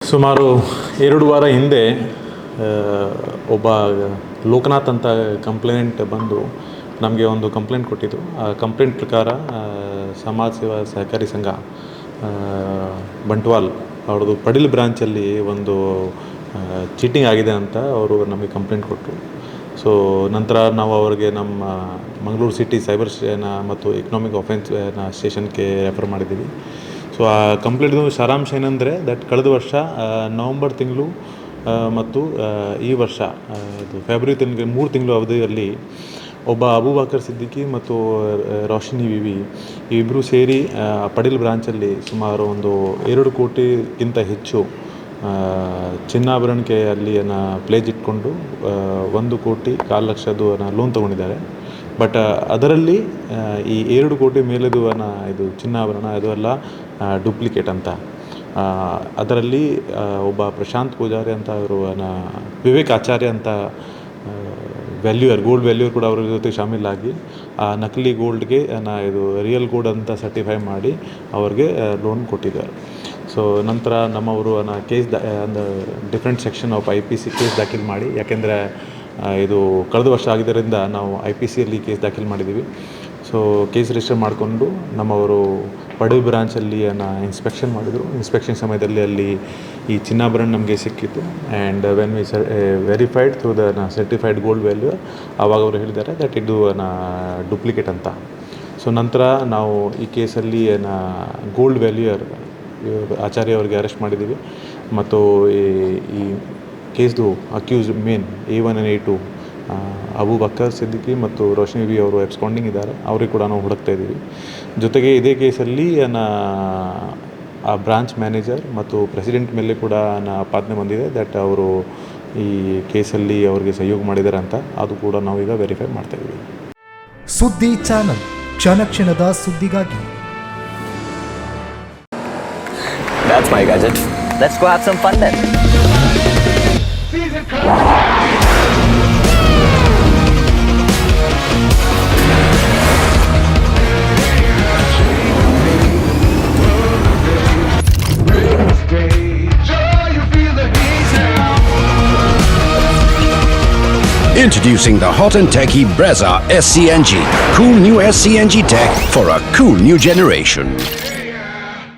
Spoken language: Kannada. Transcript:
ಸುಮಾರು 2 ವಾರ ಹಿಂದೆ ಒಬ್ಬ ಲೋಕನಾಥ್ ಅಂತ ಕಂಪ್ಲೇಂಟ್ ಬಂದು ನಮಗೆ ಒಂದು ಕಂಪ್ಲೇಂಟ್ ಕೊಟ್ಟಿದ್ದು. ಆ ಕಂಪ್ಲೇಂಟ್ ಪ್ರಕಾರ ಸಮಾಜ ಸೇವಾ ಸಹಕಾರಿ ಸಂಘ ಬಂಟ್ವಾಲ್ ಅವ್ರದ್ದು ಪಡಿಲ್ ಬ್ರಾಂಚಲ್ಲಿ ಒಂದು ಚೀಟಿಂಗ್ ಆಗಿದೆ ಅಂತ ಅವರು ನಮಗೆ ಕಂಪ್ಲೇಂಟ್ ಕೊಟ್ಟರು. ಸೊ ನಂತರ ನಾವು ಅವರಿಗೆ ನಮ್ಮ ಮಂಗಳೂರು ಸಿಟಿ ಸೈಬರ್ ಮತ್ತು ಎಕನಾಮಿಕ್ ಅಫೆನ್ಸ್ನ ಸ್ಟೇಷನ್ಗೆ ರೆಫರ್ ಮಾಡಿದ್ದೀವಿ. ಸೊ ಆ ಕಂಪ್ಲೇಂಟ್ದು ಸಾರಾಂಶ ಏನಂದರೆ ದಟ್ ಕಳೆದ ವರ್ಷ ನವಂಬರ್ ತಿಂಗಳು ಮತ್ತು ಈ ವರ್ಷ ಇದು ಫೆಬ್ರವರಿ ತಿಂಗಳಿಗೆ 3 ತಿಂಗಳು ಅವಧಿಯಲ್ಲಿ ಒಬ್ಬ ಅಬೂಬಕರ್ ಸಿದ್ದಿಕಿ ಮತ್ತು ರೋಶಿನಿ ವಿವಿ ಇಬ್ಬರು ಸೇರಿ ಪಡಿಲ್ ಬ್ರಾಂಚಲ್ಲಿ ಸುಮಾರು ಒಂದು 2 ಕೋಟಿಗಿಂತ ಹೆಚ್ಚು ಚಿನ್ನಾಭರಣಕ್ಕೆ ಅಲ್ಲಿ ಪ್ಲೇಜ್ ಇಟ್ಕೊಂಡು 1.25 ಕೋಟಿ ಲೋನ್ ತೊಗೊಂಡಿದ್ದಾರೆ. ಬಟ್ ಅದರಲ್ಲಿ ಈ 2 ಕೋಟಿ ಮೇಲೆದು ಇದು ಚಿನ್ನಾಭರಣ ಅದು ಎಲ್ಲ ಡೂಪ್ಲಿಕೇಟ್ ಅಂತ. ಅದರಲ್ಲಿ ಒಬ್ಬ ಪ್ರಶಾಂತ್ ಪೂಜಾರಿ ಅಂತ ಅವರು ವಿವೇಕ್ ಆಚಾರ್ಯ ಅಂತ ವ್ಯಾಲ್ಯೂಯರ್ ಗೋಲ್ಡ್ ವ್ಯಾಲ್ಯೂಯರ್ ಕೂಡ ಅವ್ರ ಜೊತೆ ಶಾಮೀಲಾಗಿ ಆ ನಕಲಿ ಗೋಲ್ಡ್ಗೆ ಇದು ರಿಯಲ್ ಗೋಲ್ಡ್ ಅಂತ ಸರ್ಟಿಫೈ ಮಾಡಿ ಅವ್ರಿಗೆ ಲೋನ್ ಕೊಟ್ಟಿದ್ದಾರೆ. ಸೊ ನಂತರ ನಮ್ಮವರು case different section of IPC case ದಾಖಲು ಮಾಡಿ, ಯಾಕೆಂದರೆ ಇದು ಕಳೆದ ವರ್ಷ ಆಗಿದ್ದರಿಂದ ನಾವು IPCಯಲ್ಲಿ ಕೇಸ್ ದಾಖಲು ಮಾಡಿದ್ದೀವಿ. ಸೊ ಕೇಸ್ ರಿಜಿಸ್ಟರ್ ಮಾಡಿಕೊಂಡು ನಮ್ಮವರು ಪಡಿಲ್ ಬ್ರಾಂಚಲ್ಲಿ ಇನ್ಸ್ಪೆಕ್ಷನ್ ಮಾಡಿದರು. ಇನ್ಸ್ಪೆಕ್ಷನ್ ಸಮಯದಲ್ಲಿ ಅಲ್ಲಿ ಈ ಚಿನ್ನಾಭರಣ ನಮಗೆ ಸಿಕ್ಕಿತ್ತು. And when we verified through the certified gold value, ಆವಾಗ ಅವರು ಹೇಳಿದ್ದಾರೆ ದಟ್ ಇದು ಡೂಪ್ಲಿಕೇಟ್ ಅಂತ. ಸೊ ನಂತರ ನಾವು ಈ ಕೇಸಲ್ಲಿ ಗೋಲ್ಡ್ ವ್ಯಾಲ್ಯೂಯರ್ ಆಚಾರ್ಯ ಅವರಿಗೆ ಅರೆಸ್ಟ್ ಮಾಡಿದ್ದೀವಿ. ಮತ್ತು ಈ ಕೇಸ್ದು accused main A1 and A2 Abubakar Siddiqui ಮತ್ತು ರೋಶಿನಿ ವಿ ಅವರು ಎಬ್ಸ್ಕಾಂಡಿಂಗ್ ಇದ್ದಾರೆ, ಅವ್ರಿಗೆ ಕೂಡ ನಾವು ಹುಡುಕ್ತಾ ಇದ್ದೀವಿ. ಜೊತೆಗೆ ಇದೇ ಕೇಸಲ್ಲಿ ಆ ಬ್ರಾಂಚ್ ಮ್ಯಾನೇಜರ್ ಮತ್ತು ಪ್ರೆಸಿಡೆಂಟ್ ಮೇಲೆ ಕೂಡ ಆಪಾದನೆ ಬಂದಿದೆ ದಟ್ ಅವರು ಈ ಕೇಸಲ್ಲಿ ಅವರಿಗೆ ಸಹಯೋಗ ಮಾಡಿದ್ದಾರೆ ಅಂತ. ಅದು ಕೂಡ ನಾವೀಗ ವೆರಿಫೈ ಮಾಡ್ತಾ ಇದ್ದೀವಿ. ಸುದ್ದಿ ಚಾನಲ್, ಕ್ಷಣ ಕ್ಷಣದ ಸುದ್ದಿಗಾಗಿ. That's my gadget. Let's go have some fun then. Introducing the hot and techy Brezza SCNG. Cool new SCNG tech for a cool new generation.